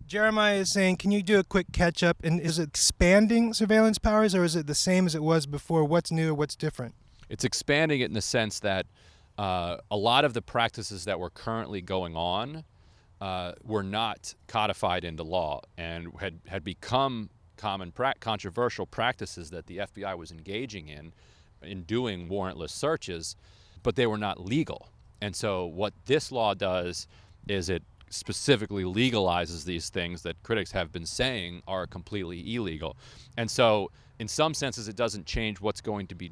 Jeremiah is saying, can you do a quick catch up? And is it expanding surveillance powers, or is it the same as it was before? What's new or what's different? It's expanding it in the sense that a lot of the practices that were currently going on were not codified into law and had become controversial practices that the FBI was engaging in doing warrantless searches, but they were not legal. And so what this law does is it specifically legalizes these things that critics have been saying are completely illegal. And so in some senses it doesn't change what's going to be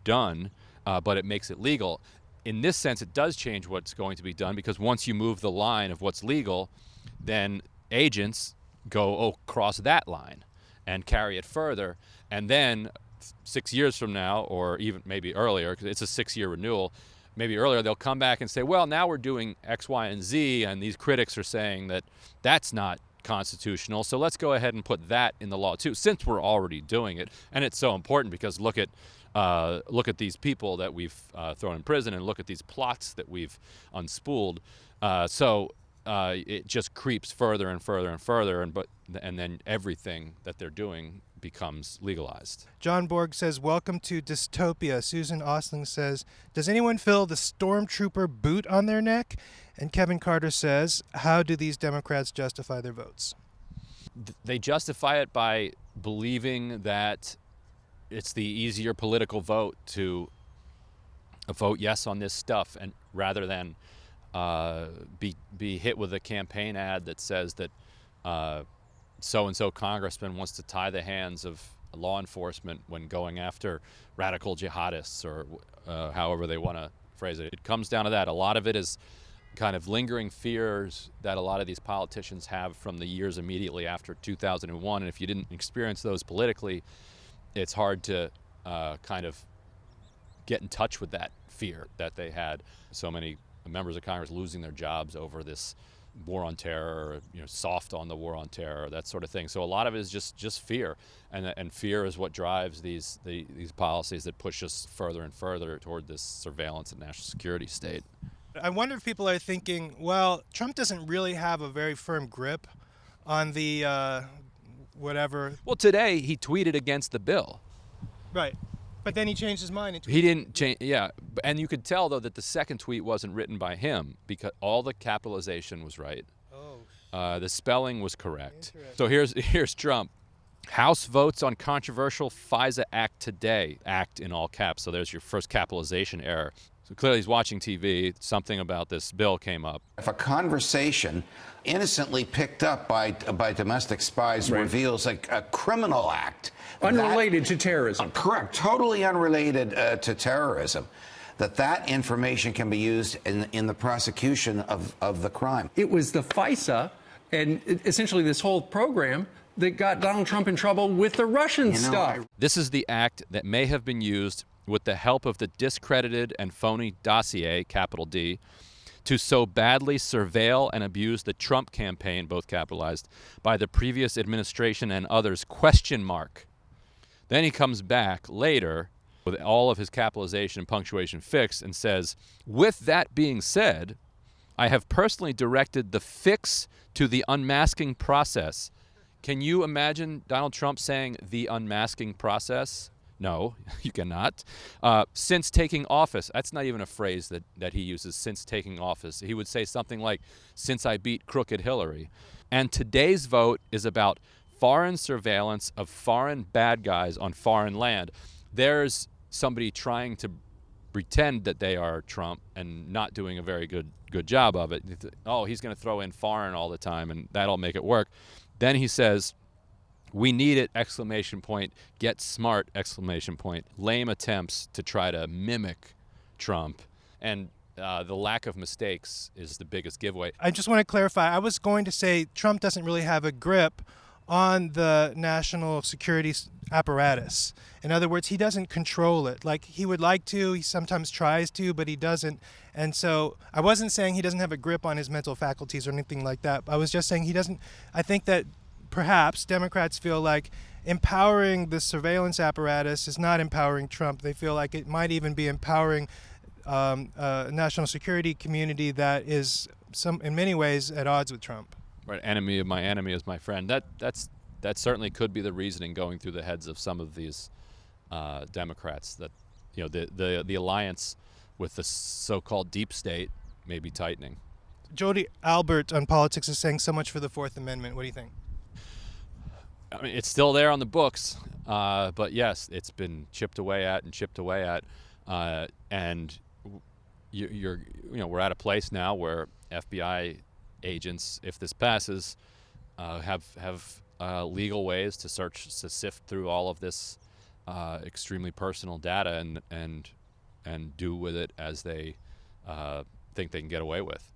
done, but it makes it legal. In this sense, it does change what's going to be done, because once you move the line of what's legal, then agents go across that line and carry it further. And then 6 years from now, or even maybe earlier, because it's a 6-year renewal, maybe earlier, they'll come back and say, well, now we're doing X, Y, and Z, and these critics are saying that that's not constitutional, so let's go ahead and put that in the law too, since we're already doing it. And it's so important because look at these people that we've thrown in prison, and look at these plots that we've unspooled. So it just creeps further and further and further, and then everything that they're doing becomes legalized. John Borg says, welcome to dystopia. Susan Ostling says, does anyone feel the stormtrooper boot on their neck? And Kevin Carter says, how do these Democrats justify their votes? They justify it by believing that it's the easier political vote to vote yes on this stuff, and rather than be hit with a campaign ad that says that so-and-so congressman wants to tie the hands of law enforcement when going after radical jihadists, or however they want to phrase it. It comes down to that. A lot of it is kind of lingering fears that a lot of these politicians have from the years immediately after 2001. And if you didn't experience those politically, it's hard to kind of get in touch with that fear that they had. So many members of Congress losing their jobs over this war on terror, or, soft on the war on terror, that sort of thing. So a lot of it is just fear, and fear is what drives these policies that push us further and further toward this surveillance and national security state. I wonder if people are thinking, well, Trump doesn't really have a very firm grip on the whatever. Well, today he tweeted against the bill. Right. But then he changed his mind. He didn't change, yeah. And you could tell, though, that the second tweet wasn't written by him, because all the capitalization was right. Oh. The spelling was correct. So here's Trump. House votes on controversial FISA Act today. Act in all caps. So there's your first capitalization error. So clearly he's watching TV. Something about this bill came up. If a conversation innocently picked up by domestic spies reveals a criminal act. Unrelated to terrorism. Correct. Totally unrelated to terrorism. That information can be used in the prosecution of the crime. It was the FISA and essentially this whole program that got Donald Trump in trouble with the Russian stuff. This is the act that may have been used with the help of the discredited and phony dossier, capital D, to so badly surveil and abuse the Trump campaign, both capitalized, by the previous administration and others, question mark. Then he comes back later with all of his capitalization and punctuation fixed and says, with that being said, I have personally directed the fix to the unmasking process. Can you imagine Donald Trump saying the unmasking process? No, you cannot. Since taking office, that's not even a phrase that he uses, since taking office. He would say something like, since I beat crooked Hillary. And today's vote is about foreign surveillance of foreign bad guys on foreign land. There's somebody trying to pretend that they are Trump and not doing a very good job of it. Oh, he's going to throw in foreign all the time, and that'll make it work. Then he says, we need it, exclamation point, get smart, exclamation point. Lame attempts to try to mimic Trump. And the lack of mistakes is the biggest giveaway. I just want to clarify. I was going to say Trump doesn't really have a grip on the national security apparatus. In other words, he doesn't control it. Like, he would like to, he sometimes tries to, but he doesn't. And so I wasn't saying he doesn't have a grip on his mental faculties or anything like that. I was just saying he doesn't. I think that perhaps Democrats feel like empowering the surveillance apparatus is not empowering Trump. They feel like it might even be empowering a national security community that is in many ways at odds with Trump. Right, enemy of my enemy is my friend. That certainly could be the reasoning going through the heads of some of these Democrats, that the alliance with the so-called deep state may be tightening. Jody Albert on Politics is saying so much for the Fourth Amendment. What do you think? I mean, it's still there on the books, but yes, it's been chipped away at and chipped away at, and we're at a place now where FBI agents, if this passes, have legal ways to sift through all of this extremely personal data and do with it as they think they can get away with.